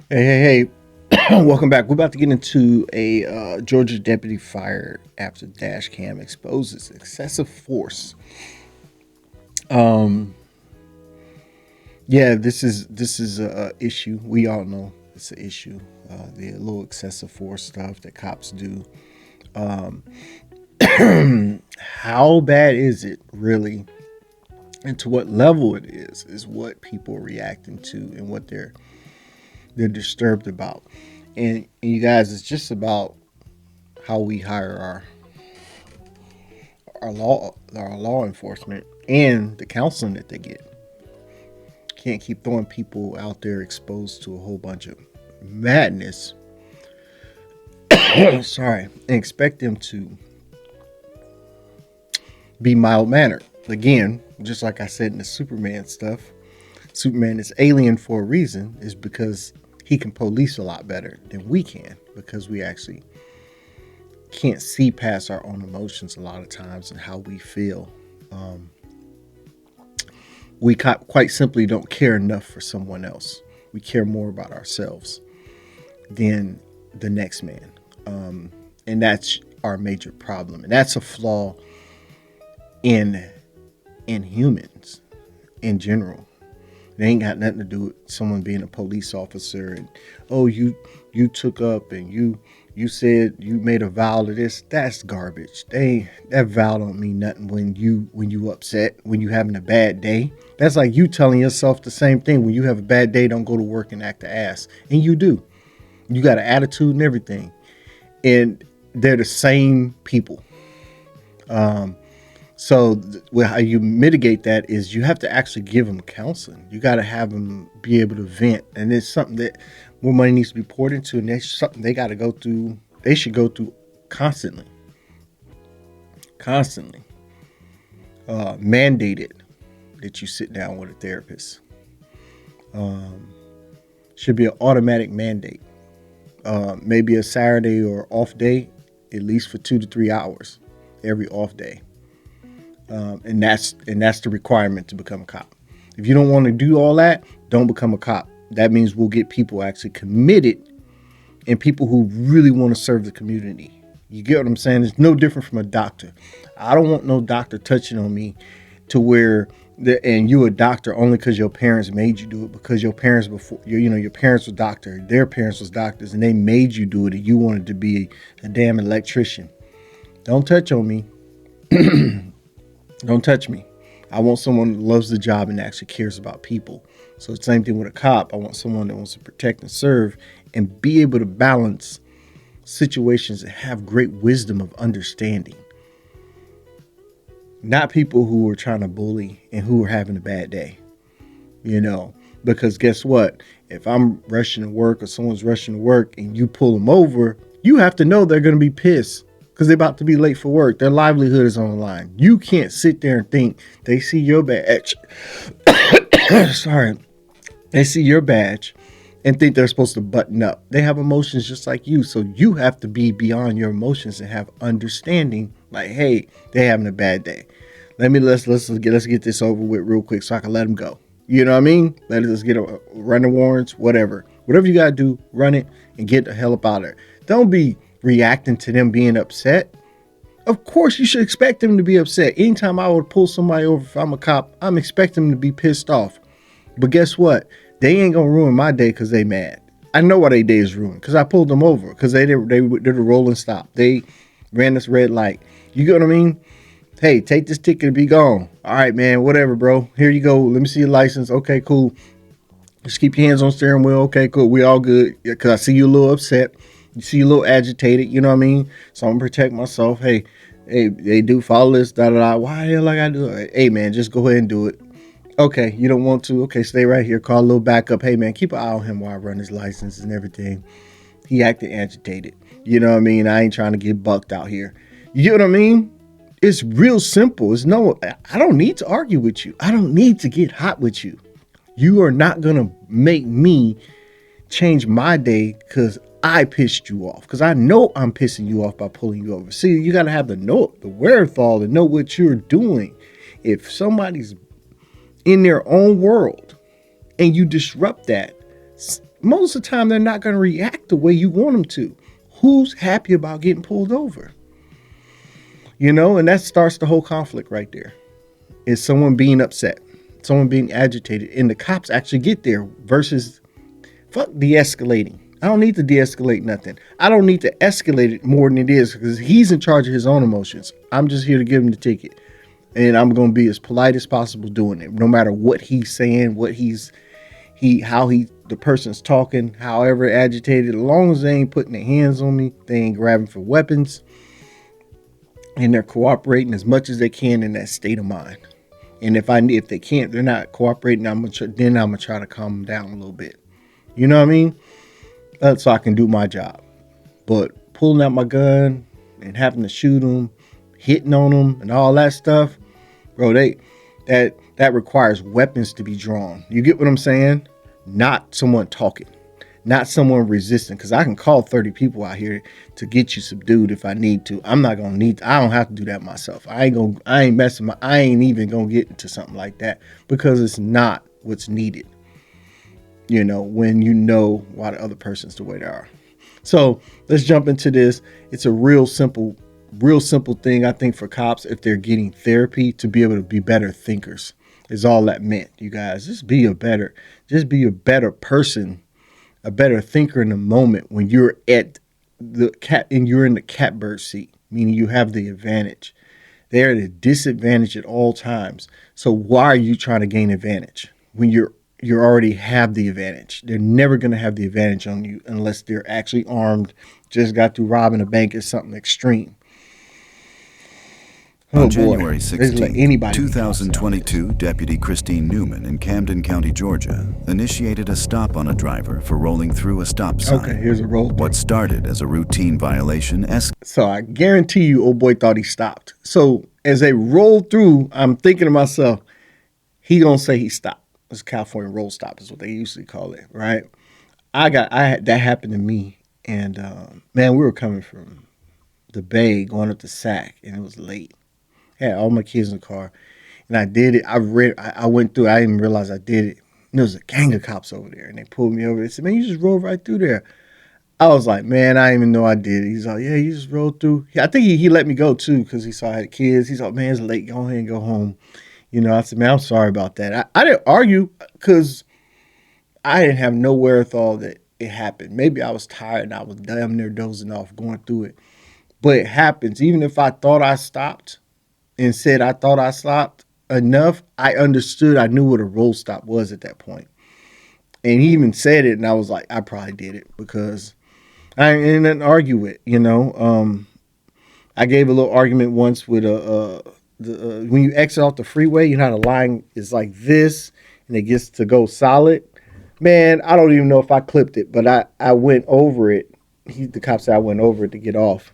Hey, welcome back. We're about to get into a Georgia deputy fired after Dashcam exposes excessive force. Um, yeah, this is a issue. We all know it's an issue. The little excessive force stuff that cops do. Um, how bad is it really, and to what level it is what people are reacting to and what they're disturbed about. And you guys, it's just about how we hire our law enforcement and the counseling that they get. Can't keep throwing people out there exposed to a whole bunch of madness. Sorry, and expect them to be mild mannered. Again, just like I said in the Superman stuff, Superman is alien for a reason, is because he can police a lot better than we can, because we actually can't see past our own emotions a lot of times and how we feel. Um, we quite simply don't care enough for someone else. We care more about ourselves than the next man. And that's our major problem. And that's a flaw in humans in general. It ain't got nothing to do with someone being a police officer and, oh, you took up and you said you made a vow to this. That's garbage. That vow don't mean nothing when you upset, when you having a bad day. That's like you telling yourself the same thing. When you have a bad day, don't go to work and act the ass. And you do. You got an attitude and everything. And they're the same people. How you mitigate that is you have to actually give them counseling. You got to have them be able to vent, and it's something that more money needs to be poured into, and that's something they got to go through. They should go through constantly, mandated that you sit down with a therapist. Um, should be an automatic mandate. Maybe a Saturday or off day, at least for 2 to 3 hours every off day. And that's the requirement to become a cop. If you don't want to do all that, don't become a cop. That means we'll get people actually committed and people who really want to serve the community. You get what I'm saying? It's no different from a doctor. I don't want no doctor touching on me to where and you a doctor only because your parents made you do it, because your parents before your parents were doctor, their parents was doctors, and they made you do it, and you wanted to be a damn electrician. Don't touch on me. Don't touch me. I want someone that loves the job and actually cares about people. So the same thing with a cop. I want someone that wants to protect and serve and be able to balance situations and have great wisdom of understanding. Not people who are trying to bully and who are having a bad day. Because guess what? If I'm rushing to work or someone's rushing to work and you pull them over, you have to know they're going to be pissed because they're about to be late for work. Their livelihood is on the line. You can't sit there and think they see your badge. Sorry. They see your badge and think they're supposed to button up. They have emotions just like you. So you have to be beyond your emotions and have understanding. Like, hey, they're having a bad day. Let's get this over with real quick so I can let them go. You know what I mean? Let's get a run the warrants, whatever you got to do, run it and get the hell up out of there. Don't be reacting to them being upset. Of course, you should expect them to be upset. Anytime I would pull somebody over, if I'm a cop, I'm expecting them to be pissed off. But guess what? They ain't gonna ruin my day because they mad. I know why their day is ruined because I pulled them over because they did a roll and stop. They ran this red light. You get what I mean? Hey, take this ticket and be gone. All right, man, whatever, bro. Here you go. Let me see your license. Okay, cool. Just keep your hands on steering wheel. Okay, cool. We all good. Because I see you a little upset. You see you a little agitated. You know what I mean? So I'm going to protect myself. Hey, they do follow this, da-da-da. Why the hell I got to do it? Hey, man, just go ahead and do it. Okay, you don't want to? Okay, stay right here. Call a little backup. Hey, man, keep an eye on him while I run his license and everything. He acted agitated. You know what I mean? I ain't trying to get bucked out here. You know what I mean? It's real simple. I don't need to argue with you. I don't need to get hot with you. You are not going to make me change my day because I pissed you off. Because I know I'm pissing you off by pulling you over. See, you got to have the wherewithal to know what you're doing. If somebody's in their own world and you disrupt that, most of the time they're not going to react the way you want them to. Who's happy about getting pulled over? You know, and that starts the whole conflict right there. Is someone being upset, someone being agitated, and the cops actually get there versus fuck de-escalating. I don't need to de-escalate nothing. I don't need to escalate it more than it is because he's in charge of his own emotions. I'm just here to give him the ticket. And I'm going to be as polite as possible doing it, no matter what he's saying, the person's talking, however agitated, as long as they ain't putting their hands on me, they ain't grabbing for weapons, and they're cooperating as much as they can in that state of mind. And if they can't, they're not cooperating, I'm gonna try to calm them down a little bit. You know what I mean? So I can do my job. But pulling out my gun and having to shoot them, hitting on them, and all that stuff, bro, that requires weapons to be drawn. You get what I'm saying? Not someone talking, not someone resisting. Because I can call 30 people out here to get you subdued if I need to. I don't have to do that myself. I ain't even gonna get into something like that because it's not what's needed. You know, when you know why the other person's the way they are. So let's jump into this. It's a real simple thing, I think, for cops, if they're getting therapy, to be able to be better thinkers is all that meant. You guys, just be a better person, a better thinker in the moment when you're at the cat and you're in the catbird seat, meaning you have the advantage. They're at a disadvantage at all times. So why are you trying to gain advantage when you already have the advantage? They're never going to have the advantage on you unless they're actually armed, just got through robbing a bank or something extreme. On January 16, 2022, Deputy Christine Newman in Camden County, Georgia, initiated a stop on a driver for rolling through a stop sign. Okay, here's a roll. What started as a routine violation So I guarantee you, old boy thought he stopped. So as they rolled through, I'm thinking to myself, he gonna say he stopped. It's California roll stop is what they usually call it, right? That happened to me, and man, we were coming from the Bay going up to Sac, and it was late. I had all my kids in the car, and I did it. I went through. I didn't realize I did it. And there was a gang of cops over there, and they pulled me over. They said, "Man, you just rolled right through there." I was like, "Man, I didn't even know I did it." He's like, "Yeah, you just rolled through." I think he let me go too because he saw I had kids. He's like, "Man, it's late. Go ahead and go home." You know, I said, "Man, I'm sorry about that." I didn't argue because I didn't have no wherewithal that it happened. Maybe I was tired and I was damn near dozing off going through it. But it happens. Even if I thought I stopped and said I thought I stopped enough, I understood. I knew what a roll stop was at that point. And he even said it, and I was like, I probably did it because I ain't nothing to argue with, you know. I gave a little argument once with when you exit off the freeway, you know how the line is like this, and it gets to go solid. Man, I don't even know if I clipped it, but I went over it. The cop said I went over it to get off.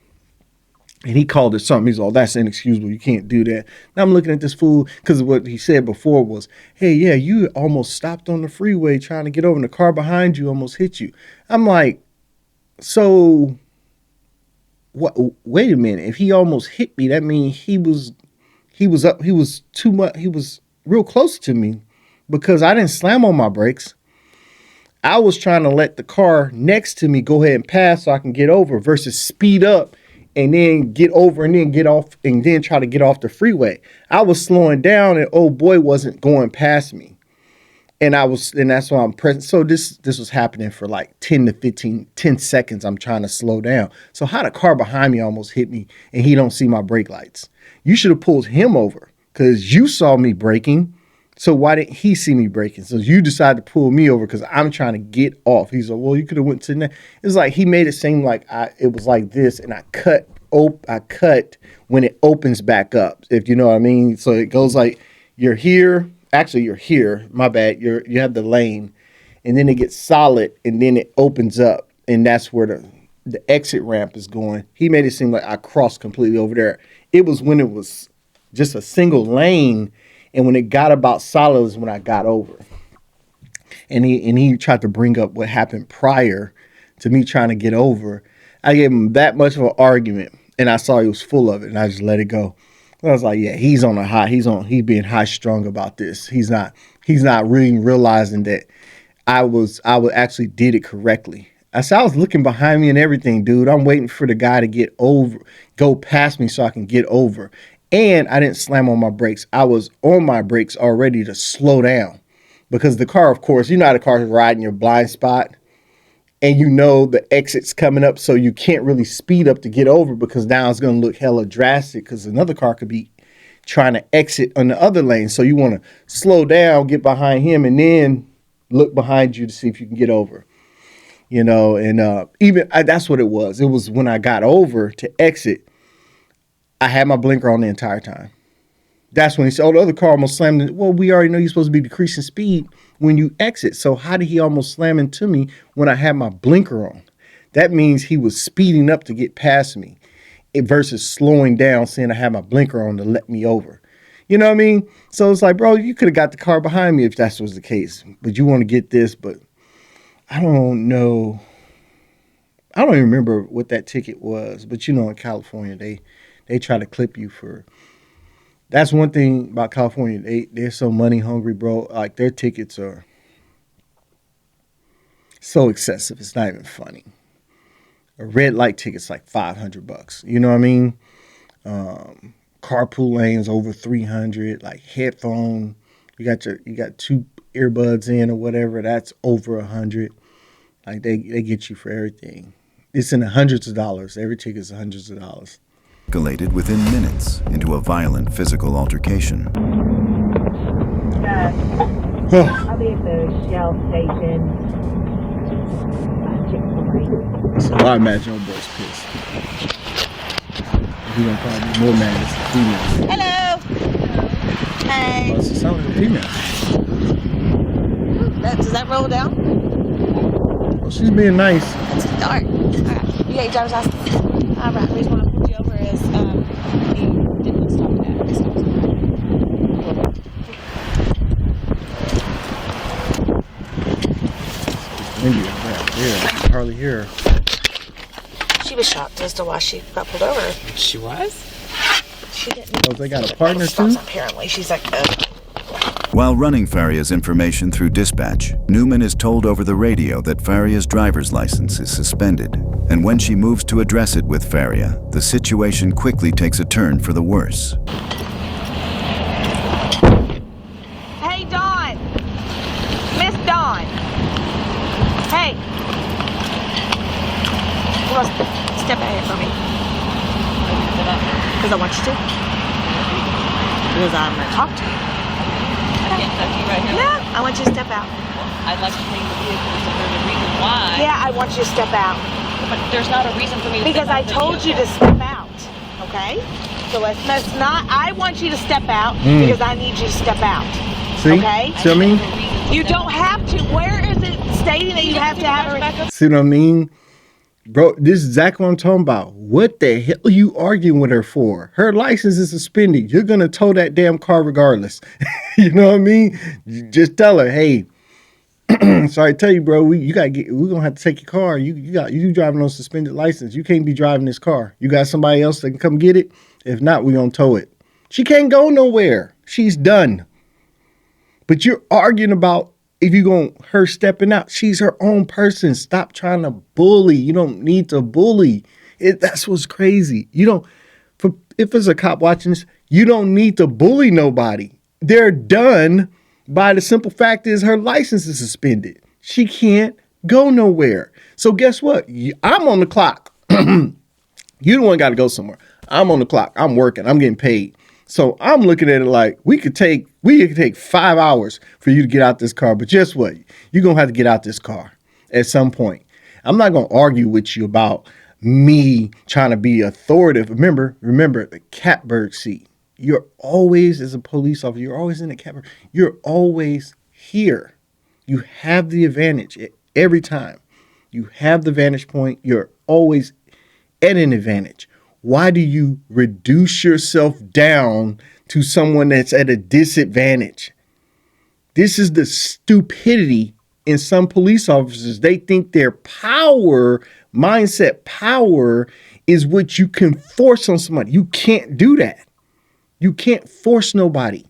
And he called it something. He's like, that's inexcusable. You can't do that. Now I'm looking at this fool because what he said before was, hey, yeah, you almost stopped on the freeway trying to get over and the car behind you almost hit you. I'm like, so what? Wait a minute. If he almost hit me, that means he was too much. He was real close to me because I didn't slam on my brakes. I was trying to let the car next to me go ahead and pass so I can get over versus speed up and then get over and then get off and then try to get off the freeway. I was slowing down and old boy wasn't going past me. And that's why I'm present. So this was happening for like 10 seconds. I'm trying to slow down. So how the car behind me almost hit me and he don't see my brake lights? You should have pulled him over because you saw me braking. So why didn't he see me braking? So you decided to pull me over because I'm trying to get off. He's like, well, you could have went to the. It's like he made it seem like it was like this, and I cut when it opens back up. If you know what I mean. So it goes like you're here. Actually, you're here. My bad. You have the lane, and then it gets solid, and then it opens up, and that's where the exit ramp is going. He made it seem like I crossed completely over there. It was when it was just a single lane. And when it got about solid is when I got over. And he tried to bring up what happened prior to me trying to get over. I gave him that much of an argument, and I saw he was full of it, and I just let it go. I was like, yeah, he's on a high. He's being high strung about this. He's not really realizing that I would actually did it correctly. I said I was looking behind me and everything, dude. I'm waiting for the guy to go past me so I can get over. And I didn't slam on my brakes. I was on my brakes already to slow down because the car, of course, you know how the car is riding your blind spot, and you know the exit's coming up, so you can't really speed up to get over because now it's going to look hella drastic because another car could be trying to exit on the other lane. So you want to slow down, get behind him, and then look behind you to see if you can get over. You know, and that's what it was. It was when I got over to exit, I had my blinker on the entire time. That's when he said, oh, the other car almost slammed in. Well, we already know you're supposed to be decreasing speed when you exit. So how did he almost slam into me when I had my blinker on? That means he was speeding up to get past me versus slowing down, saying I had my blinker on to let me over. You know what I mean? So it's like, bro, you could have got the car behind me if that was the case. But you want to get this, but I don't know. I don't even remember what that ticket was. But, you know, in California, they try to clip you for... That's one thing about California. They're so money hungry, bro. Like, their tickets are so excessive. It's not even funny. A red light ticket's like $500. You know what I mean? Carpool lanes over 300. Like headphone, you got two earbuds in or whatever. That's over 100. Like they get you for everything. It's in the hundreds of dollars. Every ticket's hundreds of dollars. Escalated within minutes into a violent physical altercation. I'll be at the Shell station. Chick-fil-A. So I imagine old boy's pissed. He's gonna probably be more mad as the female. Hello. Hey. Oh, it sounds like a female. Does that roll down? Well, she's being nice. It's dark. Alright. You got your driver's license? Alright. We just want to put you over as you didn't stop at this house. Windy right there. I can hardly hear her. She was shocked as to why she got pulled over. She was? She didn't. Oh, they got a partner too? Apparently, she's like, While running Faria's information through dispatch, Newman is told over the radio that Faria's driver's license is suspended. And when she moves to address it with Faria, the situation quickly takes a turn for the worse. Hey, Dawn. Miss Dawn. Hey. Come on, step out here for me. Because I want you to. Because I'm going to talk to you. I can't touch you right now. No, I want you to step out. I'd like to clean the vehicle, so there's a reason why. Yeah, I want you to step out. But there's not a reason for me to Because step I out of the told you to vehicle. step out. Okay? So let's not, I want you to step out because I need you to step out. See? Okay? See what I mean? You don't have to. Where is it stating that you have to have a... See what I mean? Bro, this is exactly what I'm talking about. What the hell are you arguing with her for? Her license is suspended. You're going to tow that damn car regardless. You know what I mean? Just tell her, hey, sorry to tell you, bro, we're going to have to take your car. You driving on suspended license. You can't be driving this car. You got somebody else that can come get it? If not, we're going to tow it. She can't go nowhere. She's done. But you're arguing about if you're going her stepping out. She's her own person. Stop trying to bully. You don't need to bully. That's what's crazy. If there's a cop watching this, you don't need to bully nobody. They're done by the simple fact is her license is suspended. She can't go nowhere. So guess what? I'm on the clock. You the one got to go somewhere. I'm on the clock. I'm working. I'm getting paid. So I'm looking at it like we could take 5 hours for you to get out this car. But guess what? You're going to have to get out this car at some point. I'm not going to argue with you about me trying to be authoritative. Remember the catbird seat. You're always, as a police officer, you're always in the catbird. You're always here. You have the advantage every time. You have the vantage point. You're always at an advantage. Why do you reduce yourself down to someone that's at a disadvantage? This is the stupidity in some police officers. They think their mindset power is what you can force on somebody. You can't do that. You can't force nobody.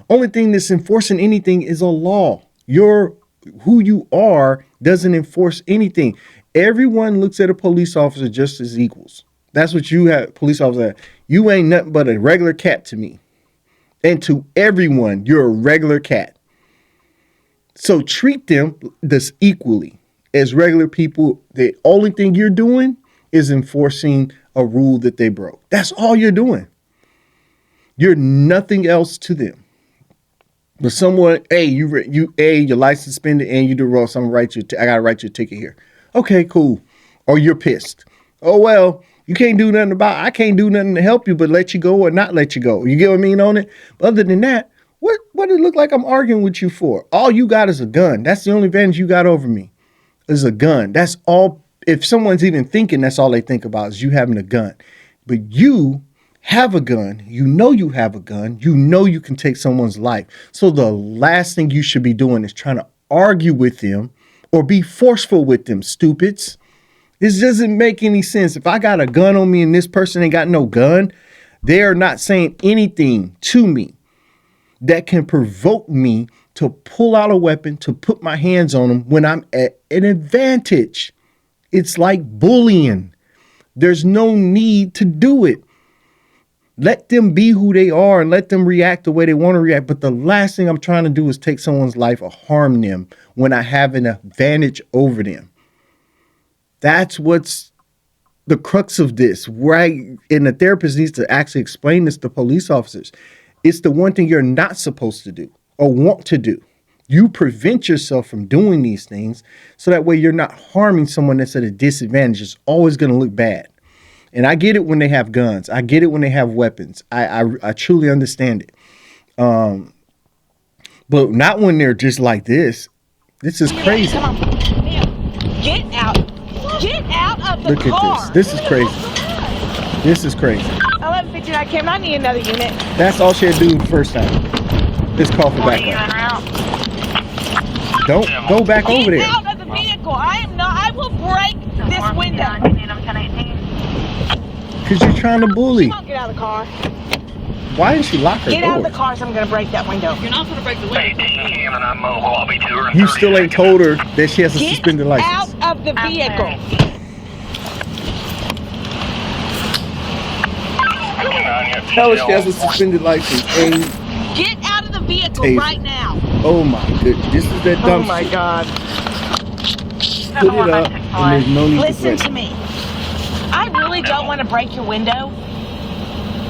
Only thing that's enforcing anything is a law. Who you are doesn't enforce anything. Everyone looks at a police officer just as equals. That's what you have, police officer. You ain't nothing but a regular cat to me. And to everyone, you're a regular cat. So treat them this equally as regular people. The only thing you're doing is enforcing a rule that they broke. That's all you're doing. You're nothing else to them. But someone, hey, your license suspended and you do wrong. So I gotta write you a ticket here. Okay, cool. Or you're pissed. Oh well, you can't do nothing I can't do nothing to help you, but let you go or not let you go. You get what I mean on it? But other than that, what does it look like I'm arguing with you for? All you got is a gun. That's the only advantage you got over me. Is a gun. That's all. If someone's even thinking, that's all they think about is you having a gun. But you have a gun. You know you have a gun. You know you can take someone's life. So the last thing you should be doing is trying to argue with them or be forceful with them, stupids. This doesn't make any sense. If I got a gun on me and this person ain't got no gun, they're not saying anything to me that can provoke me to pull out a weapon, to put my hands on them when I'm at an advantage. It's like bullying. There's no need to do it. Let them be who they are and let them react the way they want to react. But the last thing I'm trying to do is take someone's life or harm them when I have an advantage over them. That's what's the crux of this, right? And the therapist needs to actually explain this to police officers. It's the one thing you're not supposed to do or want to do. You prevent yourself from doing these things so that way you're not harming someone that's at a disadvantage. It's always going to look bad. And I get it when they have guns. I get it when they have weapons. I truly understand it. But not when they're just like this. This is crazy. Come on. Get out. Get out of the Look car. at this. This is crazy. This is crazy. 1159 Cam, I need another unit. That's all she had to do the first time. Just call for backup. Don't go back over there. Get out of the vehicle. I will break this window. Because you're trying to bully. Come on, get out of the car. Why didn't she lock her Get door? out of the car, so I'm going to break that window. You're not going to break the window. You still ain't told her that she has a suspended Get license. out of the vehicle. Tell her she has a suspended license. And Get out of the vehicle Taser. right now. oh my goodness, this is that dumb Oh my shit. God. Put it up, and there's no need Listen to to me. I really don't want to break your window.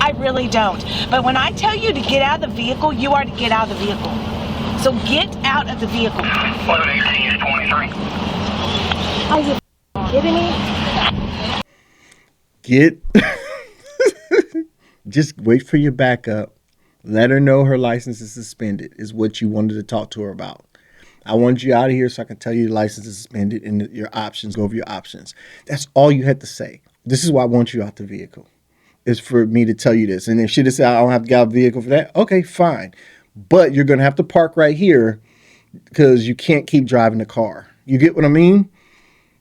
I really don't. But when I tell you to get out of the vehicle, you are to get out of the vehicle. So get out of the vehicle. Are you kidding me? Get. Just wait for your backup. Let her know her license is suspended is what you wanted to talk to her about. I wanted you out of here so I can tell you your license is suspended and your options, go over your options. That's all you had to say. This is why I want you out the vehicle. Is for me to tell you this. And if she just said, I don't have to get out of the vehicle for that, okay, fine. But you're going to have to park right here because you can't keep driving the car. You get what I mean?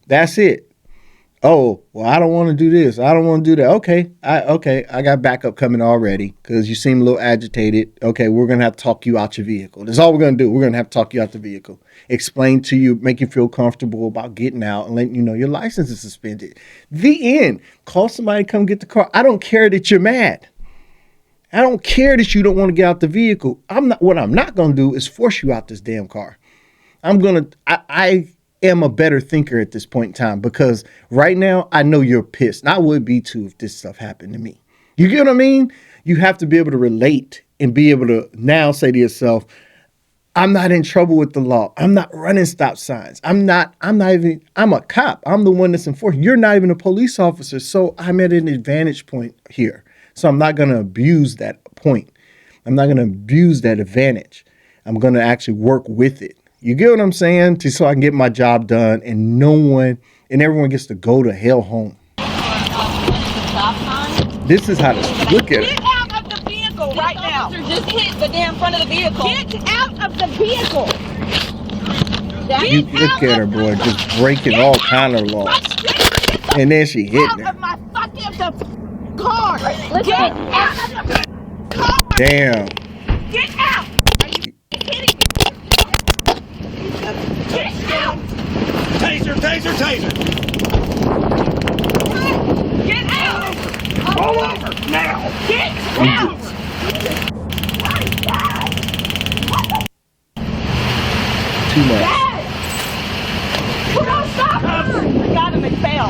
That's it. Oh, well, I don't want to do this. I don't want to do that. Okay, I got backup coming already because you seem a little agitated. Okay, we're going to have to talk you out your vehicle. That's all we're going to do. We're going to have to talk you out the vehicle. Explain to you, make you feel comfortable about getting out and letting you know your license is suspended. The end. Call somebody to come get the car. I don't care that you're mad. I don't care that you don't want to get out the vehicle. What I'm not going to do is force you out this damn car. I am a better thinker at this point in time because right now I know you're pissed. And I would be too if this stuff happened to me. You get what I mean? You have to be able to relate and be able to now say to yourself, I'm not in trouble with the law. I'm not running stop signs. I'm a cop. I'm the one that's enforcing. You're not even a police officer. So I'm at an advantage point here. So I'm not going to abuse that point. I'm not going to abuse that advantage. I'm going to actually work with it. You get what I'm saying? So I can get my job done and everyone gets to go to hell home. This is how to look at it. Get out of the vehicle right now. Officer just hit the damn front of the vehicle. Get out of the vehicle. You look at her, boy, just breaking all kind of laws. And then she hitting her. Out of my fucking car. Get out of the car. Damn. Get out. Are you kidding me? taser, taser. Get out! Pull over now. Get out! Too much. Come on, stop her! I got him and fell.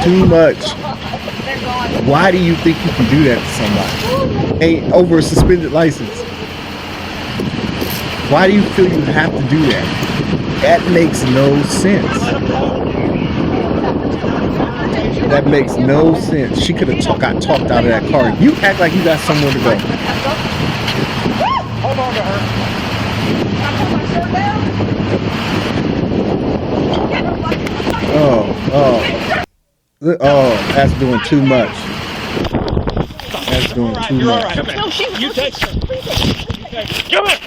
Too much. They're gone. Why do you think you can do that to somebody? Ain't over a suspended license. Why do you feel you have to do that? That makes no sense. That makes no sense. She could have got talked out of that car. You act like you got somewhere to go. Hold on to her. Oh, that's doing too much. That's doing too You're all much. right. Come here. You take her. Come here.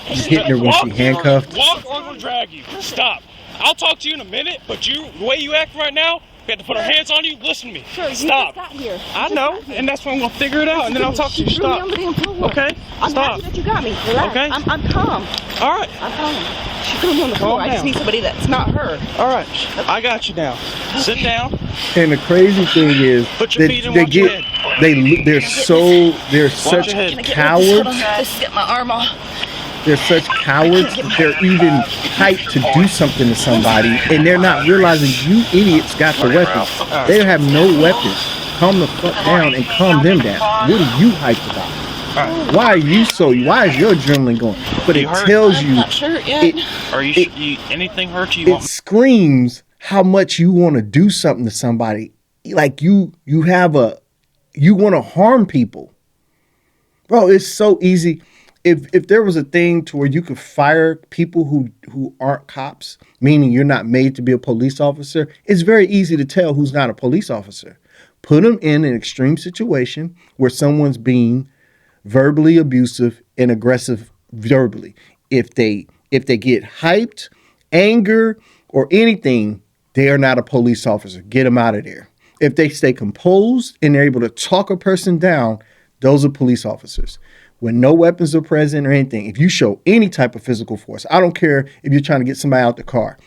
He's hitting her when she handcuffed. Walk or we'll drag you. Stop. I'll talk to you in a minute, but the way you act right now, we have to put our hands on you. Listen to me. Sure, Stop. You just got here. I know, and that's when we'll figure it out, and then I'll talk to you. Stop. Okay? I'm Stop. happy that you got me. Relax. Okay. I'm calm. All right. I'm calm. She threw me on the floor. I just down. need somebody that's not her. All right. I got you now. Sit down. And the crazy thing is Put your feet and watch your head. they're such your head. cowards. Let's get my arm off. They're such cowards. They're even hyped to do something to somebody, and they're not realizing you idiots got the weapons. They have no weapons. Calm the fuck down and calm them down. What are you hyped about? Why are you so? Why is your adrenaline going? But it tells you. Not sure yet. Are you anything hurt you? It screams how much you want to do something to somebody. Like you want to harm people. Bro, it's so easy. If there was a thing to where you could fire people who aren't cops, meaning you're not made to be a police officer, it's very easy to tell who's not a police officer. Put them in an extreme situation where someone's being verbally abusive and aggressive verbally. If they get hyped, anger, or anything, they are not a police officer. Get them out of there. If they stay composed and they're able to talk a person down, those are police officers. When no weapons are present or anything, if you show any type of physical force, I don't care if you're trying to get somebody out the car,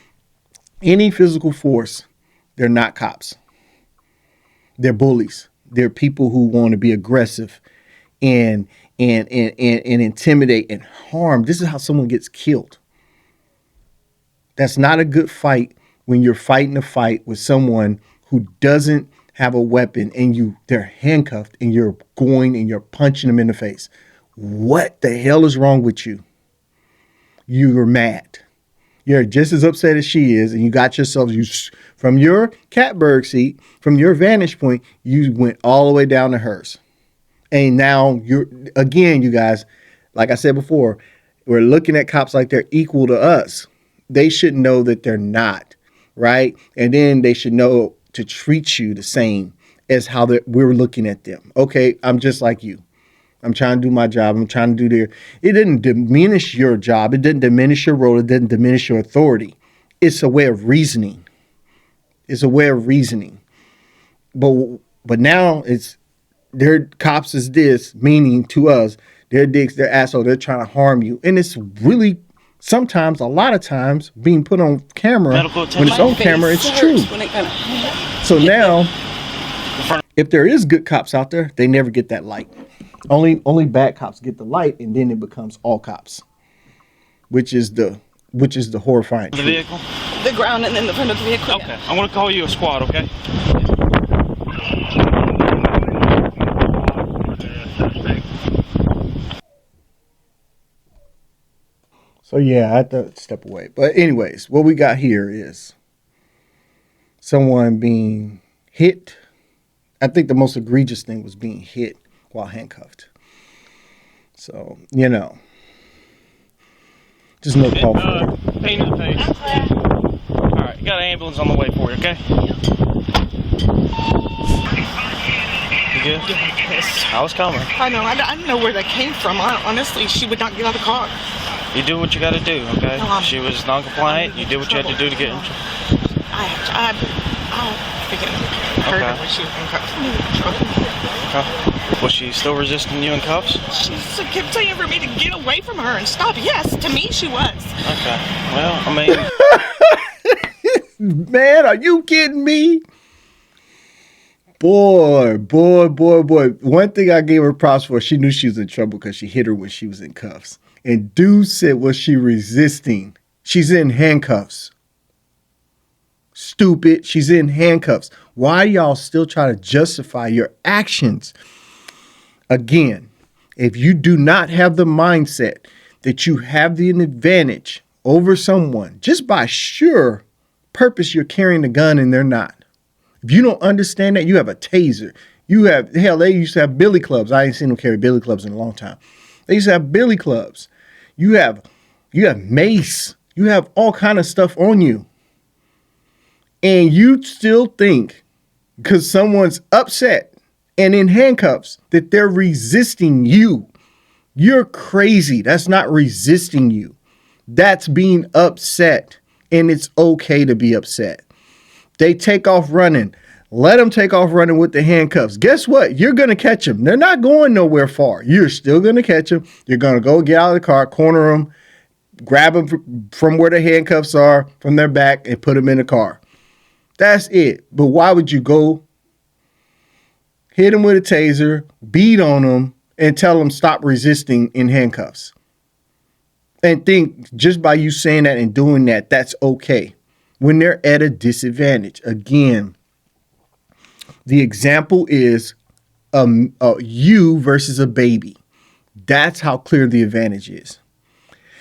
any physical force, they're not cops. They're bullies. They're people who want to be aggressive and intimidate and harm. This is how someone gets killed. That's not a good fight when you're fighting a fight with someone who doesn't have a weapon and they're handcuffed and you're going and you're punching them in the face. What the hell is wrong with you? You're mad. You're just as upset as she is, and you got yourself, from your catbird seat, from your vantage point, you went all the way down to hers. And now you guys, like I said before, we're looking at cops like they're equal to us. They should know that they're not, right? And then they should know to treat you the same as how we're looking at them. Okay, I'm just like you. I'm trying to do my job. I'm trying to do it didn't diminish your job. It didn't diminish your role. It didn't diminish your authority. It's a way of reasoning. It's a way of reasoning. But now their cops is this, meaning to us, they're dicks, they're assholes, they're trying to harm you. And it's really sometimes, a lot of times, being put on camera, when it's on camera, it's true. So now, if there is good cops out there, they never get that light. Only bad cops get the light, and then it becomes all cops, which is the horrifying The truth. vehicle? The ground and then the front of the vehicle. Okay. I'm going to call you a squad, okay? So yeah, I had to step away. But anyways, what we got here is someone being hit. I think the most egregious thing was being hit while handcuffed. So, just no call for it. Pain in the face. All right, you got an ambulance on the way for you, okay? You good? Yes. I was coming. I know. I didn't know where that came from. Honestly, she would not get out of the car. You do what you got to do, okay? No, she was non-compliant. You did what you had to do to get in. I think it hurt her when she was in trouble. Okay. Was she still resisting you in cuffs? She just kept saying for me to get away from her and stop. Yes, to me she was. Okay. Well, I mean... Man, are you kidding me? Boy. One thing I gave her props for, she knew she was in trouble because she hit her when she was in cuffs. And dude said, was she resisting? She's in handcuffs. Stupid. She's in handcuffs. Why y'all still try to justify your actions? Again, if you do not have the mindset that you have the advantage over someone just by sure purpose you're carrying a gun and they're not. If you don't understand that, you have a taser. You have, hell, they used to have billy clubs. I ain't seen them carry billy clubs in a long time. They used to have billy clubs. You have mace. You have all kind of stuff on you. And you still think because someone's upset and in handcuffs that they're resisting you. You're crazy. That's not resisting you. That's being upset. And it's okay to be upset. They take off running. Let them take off running with the handcuffs. Guess what? You're going to catch them. They're not going nowhere far. You're still going to catch them. You're going to go get out of the car, corner them, grab them from where the handcuffs are, from their back, and put them in the car. That's it. But why would you go hit them with a taser, beat on them, and tell them stop resisting in handcuffs? And think just by you saying that and doing that, that's okay. When they're at a disadvantage. Again, the example is you versus a baby. That's how clear the advantage is.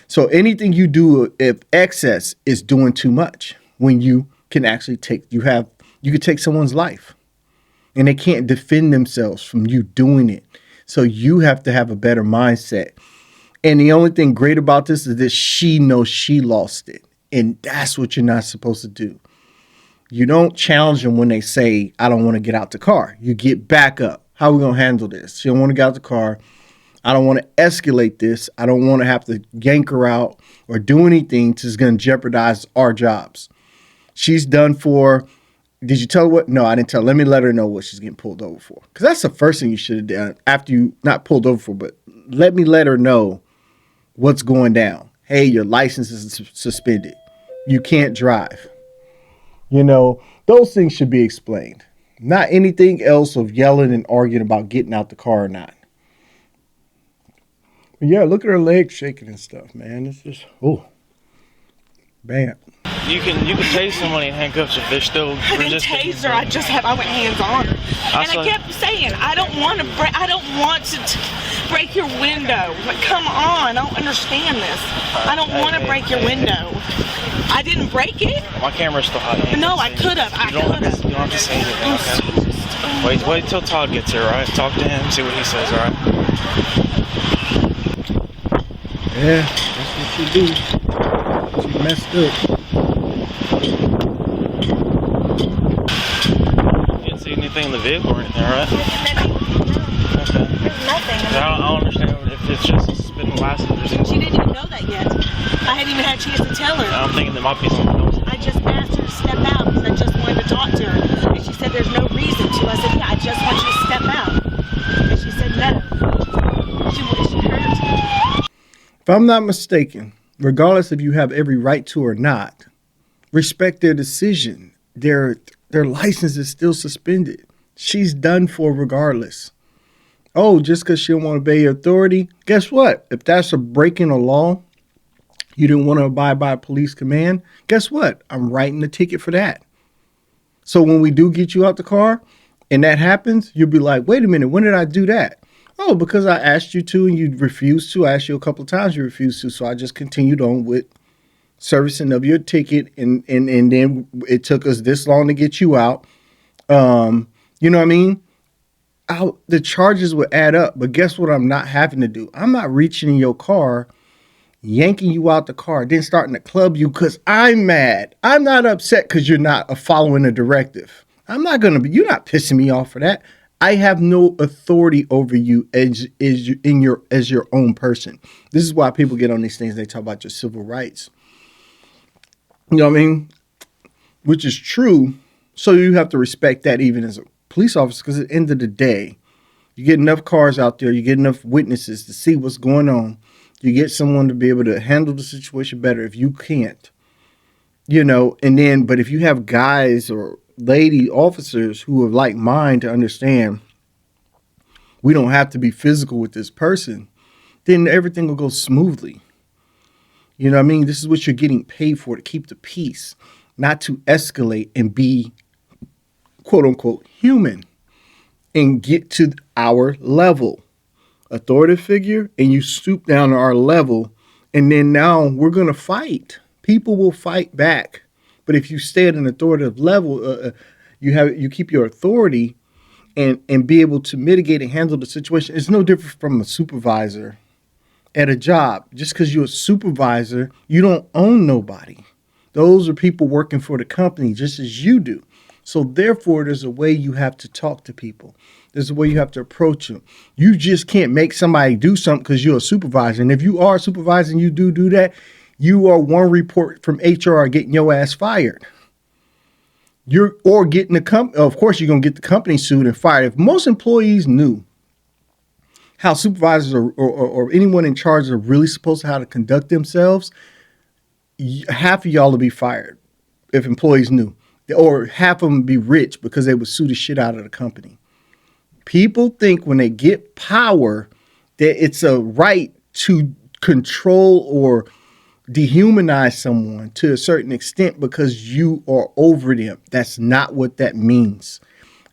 So anything you do, if excess is doing too much, when you can actually you could take someone's life and they can't defend themselves from you doing it. So you have to have a better mindset. And the only thing great about this is that she knows she lost it. And that's what you're not supposed to do. You don't challenge them when they say, I don't want to get out the car. You get back up. How are we going to handle this? She don't want to get out the car. I don't want to escalate this. I don't want to have to yank her out or do anything that's going to jeopardize our jobs. She's done for, did you tell her what? No, I didn't tell her. Let me let her know what she's getting pulled over for. Because that's the first thing you should have done after you, not pulled over for, but let her know what's going down. Hey, your license is suspended. You can't drive. You know, those things should be explained. Not anything else of yelling and arguing about getting out the car or not. But yeah, look at her legs shaking and stuff, man. It's just, oh, bam. You can tase somebody in handcuffs if they're still resisting. I didn't tase her. I went hands on her. And I kept saying, I don't want to break your window. Like, come on, I don't understand this. I don't want to break your window. I didn't break it. My camera's still hot. No, I could have. You don't have to say anything. Okay? Wait till Todd gets here, all right? Talk to him, see what he says, all right? Yeah, that's what she do. She messed up. You didn't see anything in the vehicle or anything, right? Okay. There's nothing. I don't understand if it's just a suspended license. She didn't even know that yet. I hadn't even had a chance to tell her. I'm thinking there might be something else. I just asked her to step out because I just wanted to talk to her. And she said there's no reason to. I said, yeah, I just want you to step out. And she said no. She hurt. If I'm not mistaken, regardless if you have every right to or not, respect their decision. Their license is still suspended. She's done for regardless. Oh, just because she don't want to obey your authority? Guess what? If that's a breaking a law, you didn't want to abide by a police command, guess what? I'm writing the ticket for that. So when we do get you out the car and that happens, you'll be like, wait a minute, when did I do that? Oh, because I asked you to and you refused to. I asked you a couple of times, you refused to. So I just continued on with servicing of your ticket. And then it took us this long to get you out. You know what I mean? The charges would add up. But guess what I'm not having to do? I'm not reaching in your car, yanking you out the car, then starting to club you because I'm mad. I'm not upset because you're not following a directive. You're not pissing me off for that. I have no authority over you as your own person. This is why people get on these things. They talk about your civil rights. You know what I mean? Which is true. So you have to respect that even as a police officer, because at the end of the day, You get enough cars out there, you get enough witnesses to see what's going on. You get someone to be able to handle the situation better. If you can't, and then, but if you have guys or lady officers who have like mind to understand we don't have to be physical with this person, then everything will go smoothly. You know what I mean? This is what you're getting paid for, to keep the peace, not to escalate and be quote unquote human and get to our level. Authoritative figure, and you stoop down to our level, and then now we're going to fight. People will fight back. But if you stay at an authoritative level, you keep your authority and be able to mitigate and handle the situation. It's no different from a supervisor at a job. Just because you're a supervisor, you don't own nobody. Those are people working for the company just as you do. So therefore, there's a way you have to talk to people. There's a way you have to approach them. You just can't make somebody do something because you're a supervisor. And if you are a supervisor and you do that, you are one report from HR getting your ass fired. Or getting the company. Of course, you're going to get the company sued and fired. If most employees knew how supervisors or anyone in charge are really supposed to how to conduct themselves, half of y'all would be fired if employees knew. Or half of them would be rich because they would sue the shit out of the company. People think when they get power that it's a right to control or dehumanize someone to a certain extent because you are over them. That's not what that means.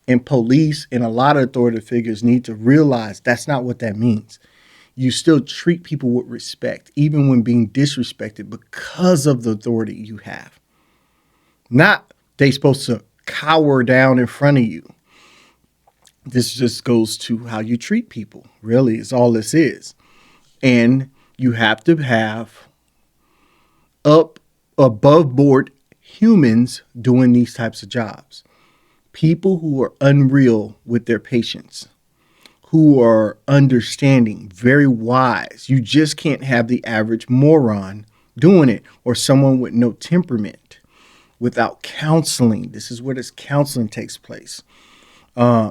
And police and a lot of authoritative figures need to realize that's not what that means. You still treat people with respect, even when being disrespected because of the authority you have. Not they supposed to cower down in front of you. This just goes to how you treat people, really, is all this is. And you have to have above board humans doing these types of jobs. People who are unreal with their patience, who are understanding, very wise. You just can't have the average moron doing it or someone with no temperament without counseling. This is where this counseling takes place.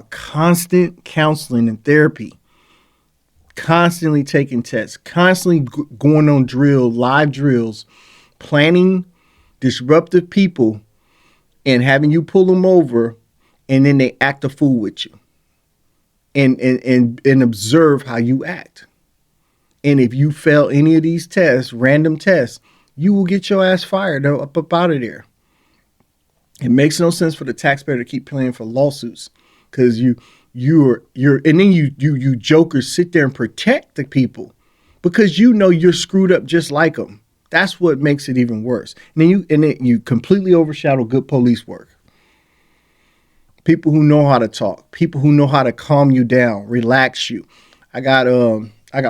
Constant counseling and therapy, constantly taking tests, constantly going on live drills, planning disruptive people and having you pull them over, and then they act a fool with you and observe how you act. And if you fail any of these tests, random tests, you will get your ass fired up out of there. It makes no sense for the taxpayer to keep paying for lawsuits because you're and then you jokers sit there and protect the people because you know you're screwed up just like them. That's what makes it even worse. And then you completely overshadow good police work. People who know how to talk, people who know how to calm you down, relax you. I got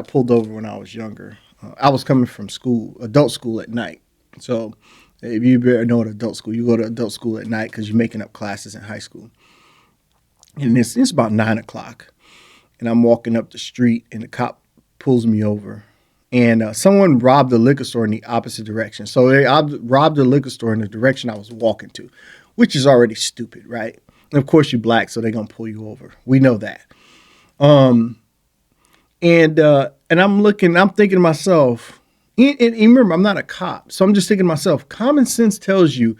pulled over when I was younger. I was coming from adult school at night. So if you better know what adult school, you go to adult school at night because you're making up classes in high school. And it's about 9:00, and I'm walking up the street, and the cop pulls me over. And someone robbed the liquor store in the opposite direction. So they robbed the liquor store in the direction I was walking to, which is already stupid, right? And of course, you're black, so they're going to pull you over. We know that. And I'm thinking to myself, and remember, I'm not a cop. So I'm just thinking to myself, common sense tells you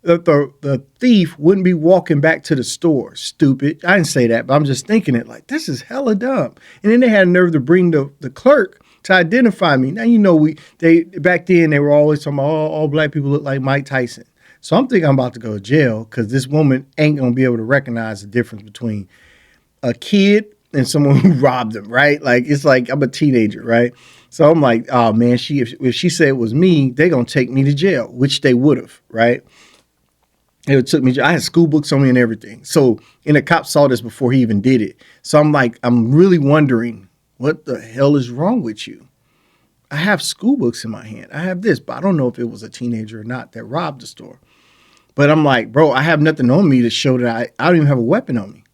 that the thief wouldn't be walking back to the store. Stupid. I didn't say that, but I'm just thinking it like, this is hella dumb. And then they had a nerve to bring the clerk to identify me. Now, back then they were always talking about all black people look like Mike Tyson. So I'm thinking I'm about to go to jail because this woman ain't going to be able to recognize the difference between a kid and someone who robbed them, right? Like, it's like I'm a teenager, right? So I'm like, oh man, if she said it was me, they're going to take me to jail, which they would have, right? It took me, I had school books on me and everything. So, and the cop saw this before he even did it. So I'm like, I'm really wondering, what the hell is wrong with you? I have school books in my hand. I have this, but I don't know if it was a teenager or not that robbed the store. But I'm like, bro, I have nothing on me to show that I don't even have a weapon on me.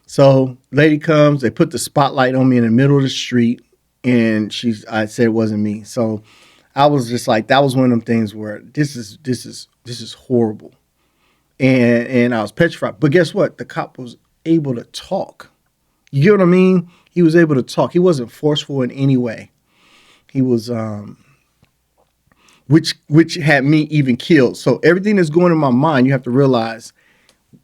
So lady comes, they put the spotlight on me in the middle of the street, and I said it wasn't me. So I was just like, that was one of them things where this is horrible. And I was petrified. But guess what? The cop was able to talk. You get what I mean? He was able to talk. He wasn't forceful in any way. He was, which had me even killed. So everything that's going in my mind, you have to realize,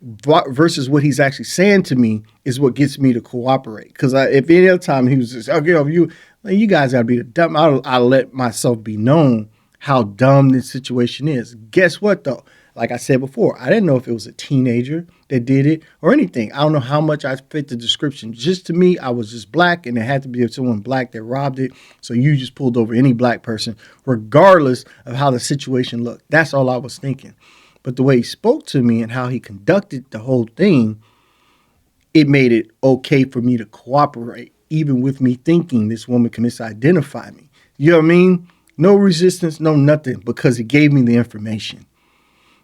versus what he's actually saying to me is what gets me to cooperate. Because if any other time he was just, okay, you guys gotta be the dumb. I'll let myself be known how dumb this situation is. Guess what though? Like I said before, I didn't know if it was a teenager that did it or anything. I don't know how much I fit the description. Just to me, I was just black, and it had to be someone black that robbed it. So you just pulled over any black person, regardless of how the situation looked. That's all I was thinking. But the way he spoke to me and how he conducted the whole thing, it made it okay for me to cooperate, even with me thinking this woman can misidentify me. You know what I mean? No resistance, no nothing, because it gave me the information.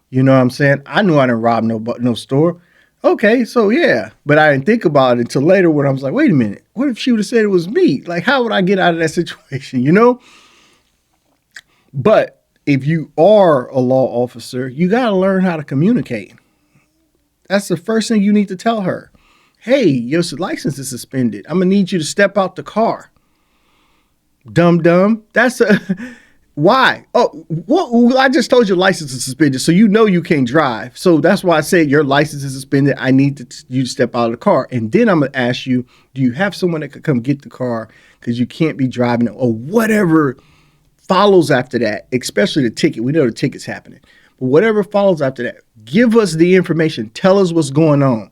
You know what I'm saying? I knew I didn't rob no store. Okay, so yeah. But I didn't think about it until later when I was like, wait a minute. What if she would have said it was me? Like, how would I get out of that situation, you know? But if you are a law officer, you got to learn how to communicate. That's the first thing you need to tell her. Hey, your license is suspended. I'm going to need you to step out the car. Dumb. That's a... Why? Oh, what? I just told you license is suspended, so you know you can't drive. So that's why I said your license is suspended. I need you to step out of the car. And then I'm going to ask you, do you have someone that could come get the car because you can't be driving it, or whatever follows after that, especially the ticket. We know the ticket's happening. But whatever follows after that, give us the information. Tell us what's going on,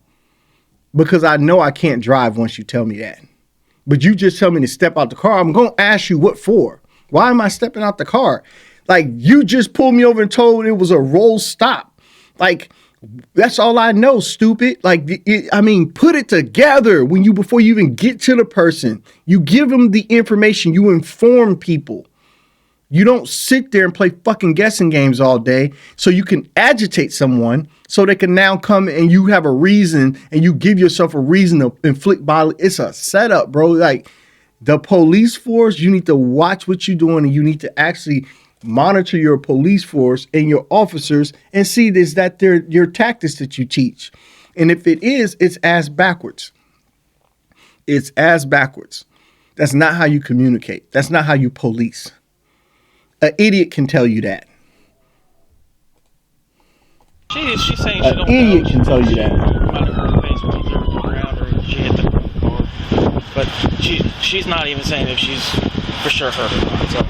because I know I can't drive once you tell me that. But you just tell me to step out the car. I'm going to ask you what for. Why am I stepping out the car? Like, you just pulled me over and told it was a roll stop. Like, that's all I know, stupid. Like, put it together before you even get to the person. You give them the information. You inform people. You don't sit there and play fucking guessing games all day so you can agitate someone so they can now come and you have a reason, and you give yourself a reason to inflict bodily. It's a setup, bro. Like, the police force, you need to watch what you're doing, and you need to actually monitor your police force and your officers and see is that they're your tactics that you teach. And if it is, it's ass backwards. It's ass backwards. That's not how you communicate. That's not how you police. An idiot can tell you that. She's saying she An don't idiot know. can tell you that. Her face moves around her, and she hit the car. But she's not even saying if she's for sure hurt or not. So.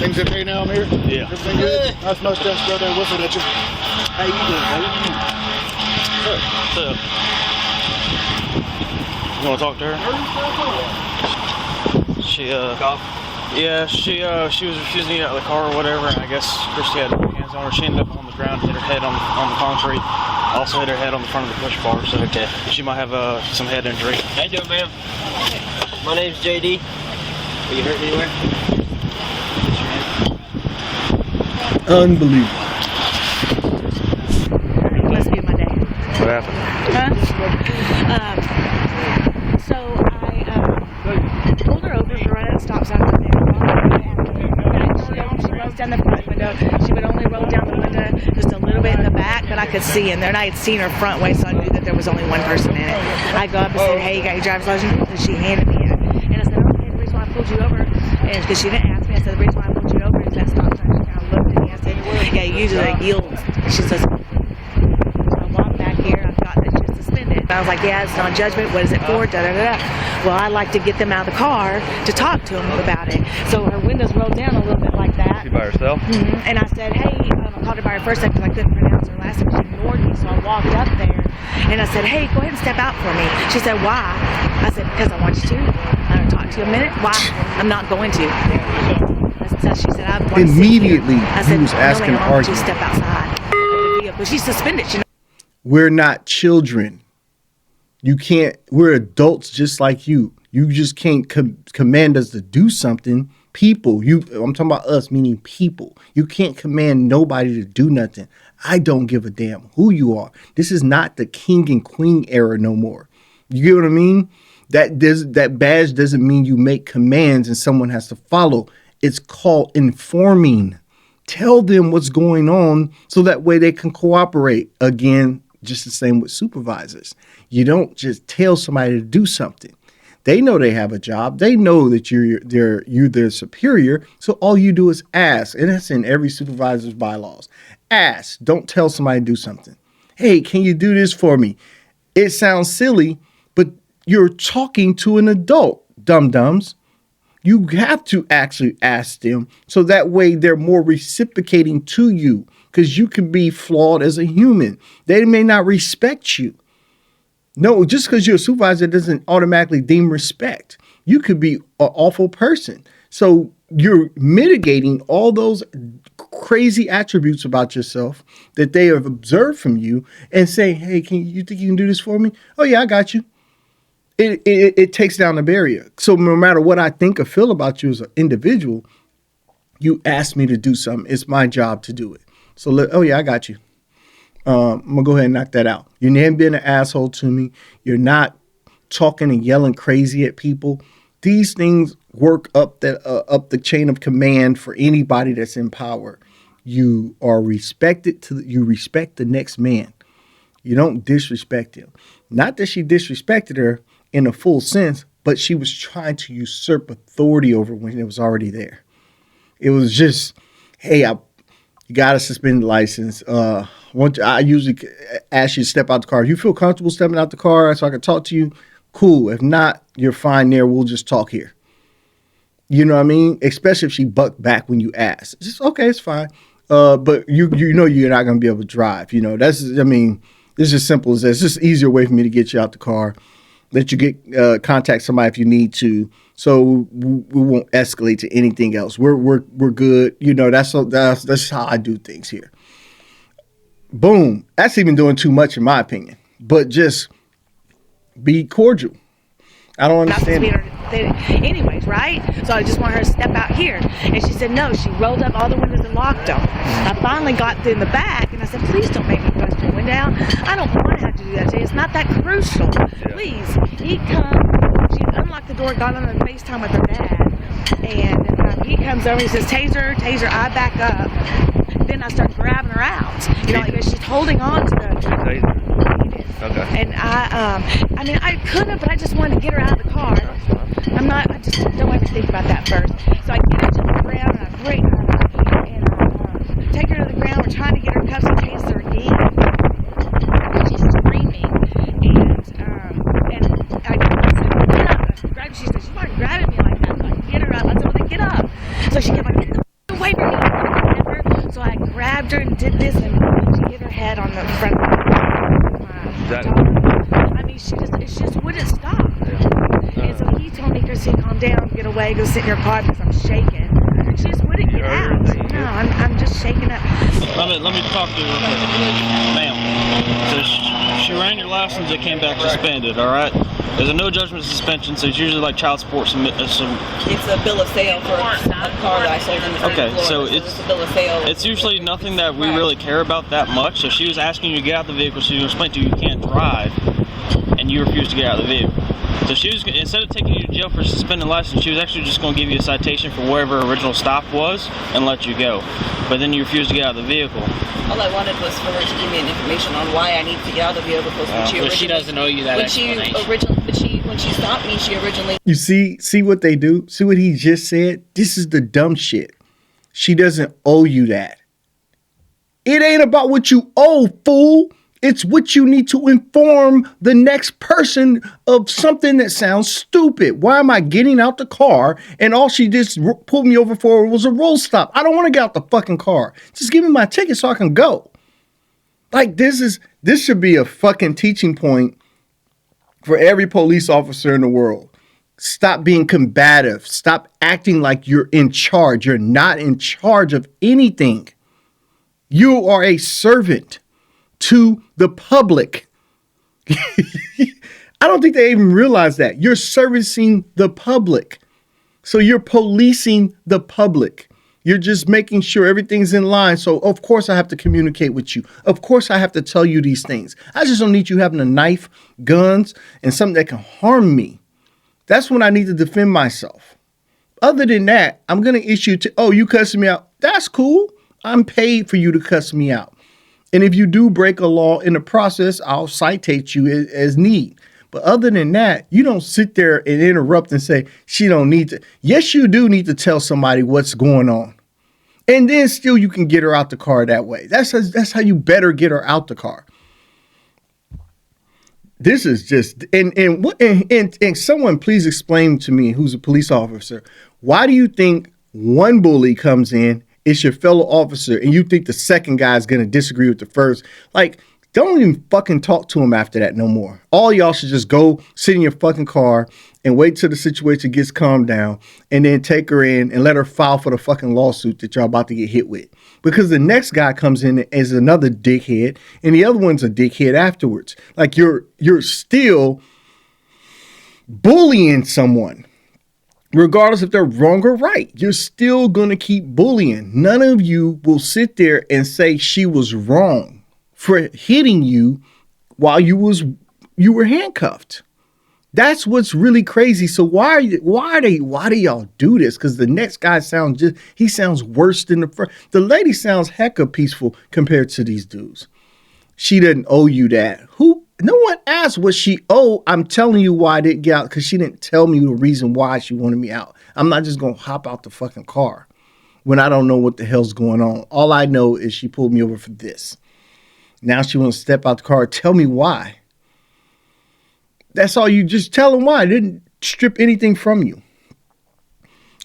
Things okay now, Amir? Yeah. Everything good? That's most of us go there whipping at you. How you doing, buddy? So, you want to talk to her? She was refusing to get out of the car or whatever, and I guess Christy had her hands on her. She ended up on the ground, hit her head on the concrete. Also hit her head on the front of the push bar, so okay. She might have some head injury. How you doing, ma'am? My name's JD. Are you hurt anywhere? Unbelievable. Must be my day. What happened? So I pulled her over for running at a stop sign. She rolls down the front window. She would only roll down the window just a little bit in the back, but I could see in there, and I had seen her front way, so I knew that there was only one person in it. I go up and said, "Hey, you got your driver's license?" And she handed me it. And I said, "Okay, the reason why I pulled you over," and because she didn't ask me, I said, "The reason why I pulled you over is that stop sign." She kind of looked at me. I said, "Yeah, usually it yields." She says, so I walked back here. I thought that she was suspended. And I was like, "Yeah, it's not judgment. What is it for?" Da da da. Well, I like to get them out of the car to talk to them about it. So her windows rolled down a little bit like that. She by herself? Mm-hmm. And I said, "Hey," I called her by her first name because I couldn't pronounce her last name. She ignored me, so I walked up there and I said, "Hey, go ahead and step out for me." She said, "Why?" I said, "Because I want you to. I don't talk to you a minute. Why? I'm not going to." So she said, "I want to Immediately, sit here." I said, he was asking "No, to I want you argue. to step outside of the vehicle." She's suspended. We're not children. You can't. We're adults just like you. You just can't command us to do something. People, I'm talking about us, meaning people. You can't command nobody to do nothing. I don't give a damn who you are. This is not the king and queen era no more. You get what I mean? That badge doesn't mean you make commands and someone has to follow. It's called informing. Tell them what's going on so that way they can cooperate. Again, Just the same with supervisors. You don't just tell somebody to do something. They know they have a job. They know that you're their superior. So all you do is ask. And that's in every supervisor's bylaws. Ask. Don't tell somebody to do something. Hey, can you do this for me? It sounds silly, but you're talking to an adult, dum-dums. You have to actually ask them so that way they're more reciprocating to you, because you can be flawed as a human. They may not respect you. No, just because you're a supervisor doesn't automatically deem respect. You could be an awful person. So you're mitigating all those crazy attributes about yourself that they have observed from you and saying, hey, you think you can do this for me? Oh, yeah, I got you. It takes down the barrier. So no matter what I think or feel about you as an individual, you ask me to do something. It's my job to do it. So, oh, yeah, I got you. I'm going to go ahead and knock that out. You haven't been an asshole to me. You're not talking and yelling crazy at people. These things work up the chain of command for anybody that's in power. You are respected you respect the next man. You don't disrespect him. Not that she disrespected her in a full sense, but she was trying to usurp authority over when it was already there. It was just, hey, you got to suspend the license. I usually ask you to step out the car. You feel comfortable stepping out the car so I can talk to you? Cool. If not, you're fine there. We'll just talk here. You know what I mean? Especially if she bucked back when you ask. Just, okay, it's fine. But you know you're not going to be able to drive. You know, it's as simple as that. It's just an easier way for me to get you out the car. Let you get contact somebody if you need to. So we won't escalate to anything else. We're good. You know, that's how I do things here. Boom. That's even doing too much in my opinion. But just be cordial. I don't understand. Anyways, right? So I just want her to step out here. And she said no. She rolled up all the windows and locked them. I finally got in the back and I said, please don't make me bust your window down. I don't want to have to do that today. It's not that crucial. Please. He comes. She unlocked the door, got on the FaceTime with her dad. And he comes over. He says, taser, I back up. Then I start grabbing her out. You know, like she's holding on to the. Okay. And I could have, but I just wanted to get her out of the car. I just don't ever think about that first. So I get her to the ground and I break her and I take her to the ground. We're trying to get her cuffs in case they're deep. She's screaming and I said, get up. She said, she's not grabbing me like that. So I get her up. I told her to get up. So she kept like, get away from me. So I grabbed her and did this and she hit her head on the front of she just wouldn't stop. And so he told me, Christine, calm down, get away, go sit in your car because I'm shaking. She just wouldn't get out. No, I'm just shaking up. Let me talk to you real quick. Ma'am, so she ran your license, it came back suspended, all right? There's a no judgment suspension, so it's usually like child support. It's a bill of sale for a car that I sold in the okay, so it's a bill of sale. It's usually nothing that we really care about that much. So she was asking you to get out of the vehicle, so you explained to you can't drive, and you refused to get out of the vehicle. So she was, instead of taking you to jail for suspending license, she was actually just going to give you a citation for wherever her original stop was and let you go. But then you refused to get out of the vehicle. All I wanted was for her to give me an information on why I need to get out of the vehicle. Because she doesn't owe you that explanation. When she stopped me, she originally... You see what they do? See what he just said? This is the dumb shit. She doesn't owe you that. It ain't about what you owe, fool. It's what you need to inform the next person of something that sounds stupid. Why am I getting out the car and all she just pulled me over for was a roll stop? I don't want to get out the fucking car. Just give me my ticket so I can go. Like this should be a fucking teaching point for every police officer in the world. Stop being combative. Stop acting like you're in charge. You're not in charge of anything. You are a servant to the public. I don't think they even realize that. You're servicing the public. So you're policing the public. You're just making sure everything's in line. So of course I have to communicate with you. Of course I have to tell you these things. I just don't need you having a knife, guns, and something that can harm me. That's when I need to defend myself. Other than that, I'm going to issue you cussing me out. That's cool. I'm paid for you to cuss me out. And if you do break a law in the process, I'll citate you as need. But other than that, you don't sit there and interrupt and say, she don't need to. Yes, you do need to tell somebody what's going on. And then still you can get her out the car that way. That's how you better get her out the car. This is just, and someone please explain to me who's a police officer, why do you think one bully comes in, it's your fellow officer, and you think the second guy is going to disagree with the first? Like, don't even fucking talk to him after that no more. All y'all should just go sit in your fucking car and wait till the situation gets calmed down and then take her in and let her file for the fucking lawsuit that y'all about to get hit with. Because the next guy comes in as another dickhead and the other one's a dickhead afterwards. Like you're still bullying someone. Regardless if they're wrong or right, you're still going to keep bullying. None of you will sit there and say she was wrong for hitting you while you were handcuffed. That's what's really crazy. So why do y'all do this? Because the next guy sounds worse than the first. The lady sounds hecka peaceful compared to these dudes. She didn't owe you that. No one asked what she owed. I'm telling you why I didn't get out, because she didn't tell me the reason why she wanted me out. I'm not just gonna hop out the fucking car when I don't know what the hell's going on. All I know is she pulled me over for this. Now she wants to step out the car. Tell me why. That's all. You just tell them why. I didn't strip anything from you.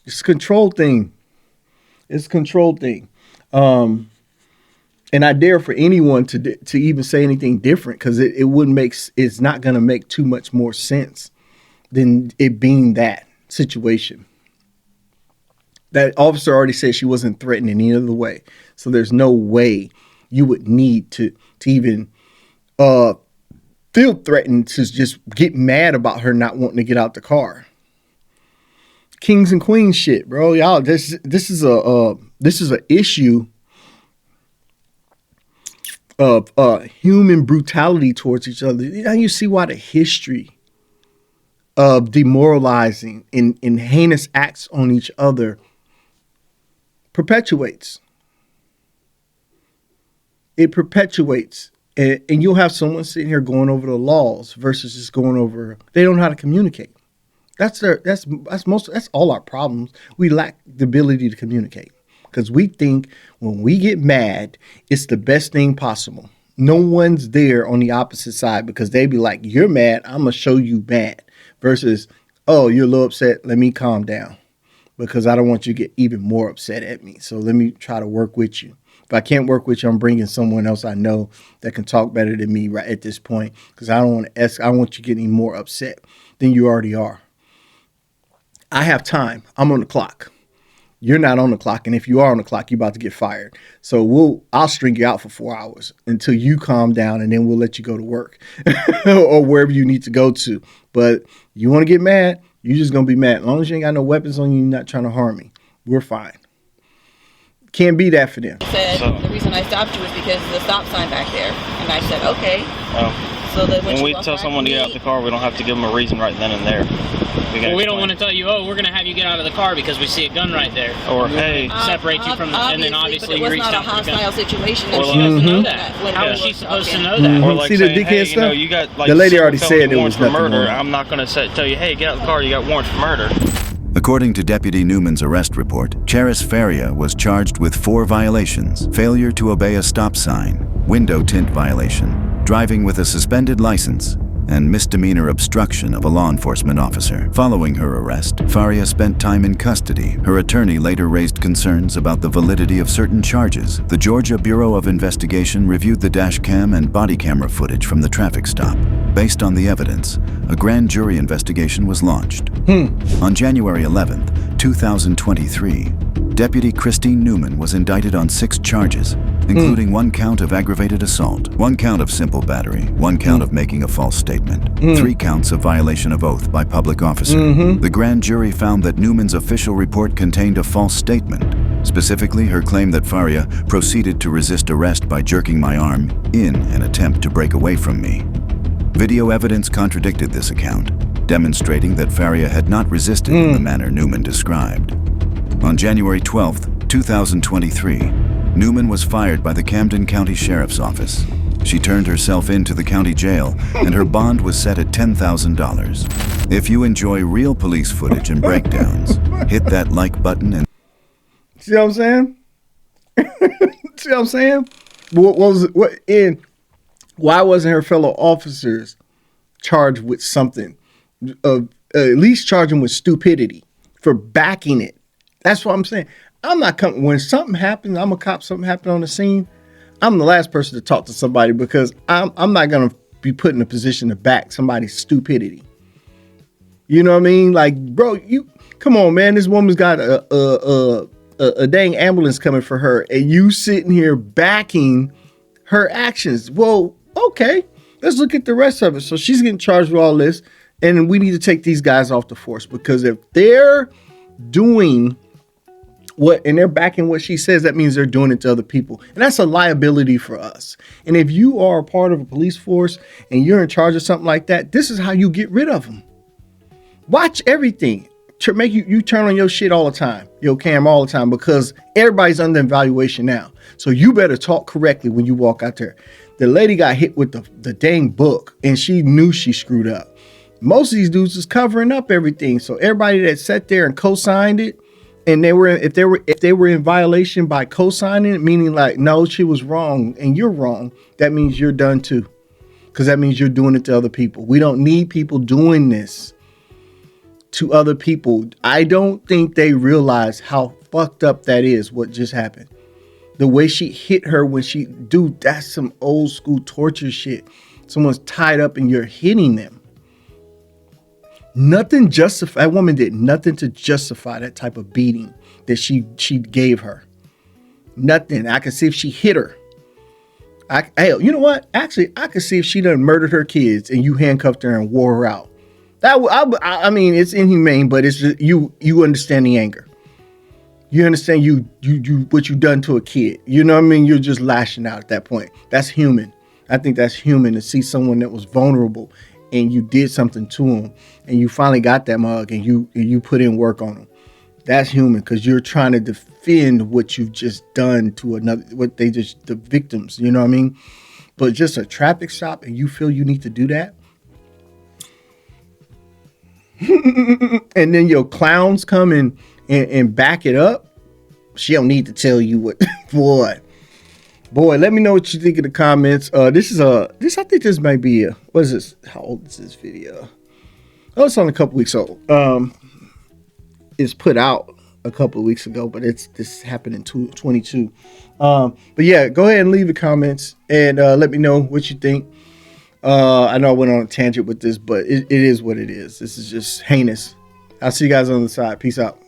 It's a control thing. It's a control thing. And I dare for anyone to even say anything different, because it's not going to make too much more sense than it being that situation. That officer already said she wasn't threatened in any other way. So there's no way you would need to even feel threatened to just get mad about her not wanting to get out the car. Kings and queens shit, bro. Y'all, this is an issue of human brutality towards each other. Now you see why the history of demoralizing and heinous acts on each other perpetuates. It perpetuates. And you'll have someone sitting here going over the laws versus just going over, they don't know how to communicate. That's all our problems. We lack the ability to communicate because we think when we get mad, it's the best thing possible. No one's there on the opposite side because they be like, you're mad, I'm going to show you mad, versus, oh, you're a little upset, let me calm down because I don't want you to get even more upset at me. So let me try to work with you. If I can't work with you, I'm bringing someone else I know that can talk better than me right at this point, because I don't want to. I want you getting more upset than you already are. I have time. I'm on the clock. You're not on the clock, and if you are on the clock, you're about to get fired. So I'll string you out for 4 hours until you calm down, and then we'll let you go to work or wherever you need to go to. But you want to get mad, you're just gonna be mad. As long as you ain't got no weapons on you, you're not trying to harm me. We're fine. Can't be that for them. He said the reason I stopped you was because of the stop sign back there. And I said, okay. So that when we tell someone to get out the car, we don't have to give them a reason right then and there. We don't want to tell you, oh, we're going to have you get out of the car because we see a gun right there. Or, hey. Separate you from the, and then obviously you reach out. It was not a hostile situation. Or she doesn't know that. How is she supposed to know that? Or like see saying, the dickhead stuff? You got, like, the lady already said it was for murder. I'm not going to tell you, hey, get out of the car, you got warrants for murder. According to Deputy Newman's arrest report, Charis Faria was charged with 4 violations: failure to obey a stop sign, window tint violation, driving with a suspended license, and misdemeanor obstruction of a law enforcement officer. Following her arrest, Faria spent time in custody. Her attorney later raised concerns about the validity of certain charges. The Georgia Bureau of Investigation reviewed the Dashcam and body camera footage from the traffic stop. Based on the evidence, a grand jury investigation was launched. On January 11th, 2023, Deputy Christine Newman was indicted on 6 charges, including 1 count of aggravated assault, 1 count of simple battery, 1 count of making a false statement, 3 counts of violation of oath by public officer. The grand jury found that Newman's official report contained a false statement, specifically her claim that Faria proceeded to resist arrest by jerking my arm in an attempt to break away from me. Video evidence contradicted this account, demonstrating that Faria had not resisted in the manner Newman described. On January 12th, 2023, Newman was fired by the Camden County Sheriff's Office. She turned herself in to the county jail, and her bond was set at $10,000. If you enjoy real police footage and breakdowns, hit that like button and... See what I'm saying? See what I'm saying? Why wasn't her fellow officers charged with something? At least charge them with stupidity for backing it. That's what I'm saying. I'm not coming when something happens. I'm a cop. Something happened on the scene. I'm the last person to talk to somebody because I'm not gonna be put in a position to back somebody's stupidity. You know what I mean? Like, bro, you come on, man. This woman's got a dang ambulance coming for her, and you sitting here backing her actions. Well, okay, let's look at the rest of it. So she's getting charged with all this, and we need to take these guys off the force because if they're doing and they're backing what she says, that means they're doing it to other people. And that's a liability for us. And if you are a part of a police force and you're in charge of something like that, this is how you get rid of them. Watch everything. To make you turn on your shit all the time, your camera all the time, because everybody's under evaluation now. So you better talk correctly when you walk out there. The lady got hit with the dang book and she knew she screwed up. Most of these dudes is covering up everything. So everybody that sat there and co-signed it, and if they were in violation by co-signing it, meaning like, no, she was wrong and you're wrong, that means you're done too. Because that means you're doing it to other people. We don't need people doing this to other people. I don't think they realize how fucked up that is, what just happened. The way she hit her when dude, that's some old school torture shit. Someone's tied up and you're hitting them. That woman did nothing to justify that type of beating that she gave her. Nothing. I could see if she hit her. Hell, you know what? Actually, I could see if she done murdered her kids and you handcuffed her and wore her out. I mean, it's inhumane, but it's just, you understand the anger. You understand you what you done to a kid. You know what I mean? You're just lashing out at that point. That's human. I think that's human to see someone that was vulnerable and you did something to them and you finally got that mug and you put in work on them. That's human because you're trying to defend what you've just done to the victims. You know what I mean? But just a traffic stop and you feel you need to do that. And then your clowns come and back it up. She don't need to tell you what. Boy, let me know what you think in the comments. I think this might be what is this? How old is this video? Oh, it's only a couple weeks old. It's put out a couple of weeks ago, but this happened in 2022. But yeah, go ahead and leave the comments and let me know what you think. I know I went on a tangent with this, but it is what it is. This is just heinous. I'll see you guys on the side. Peace out.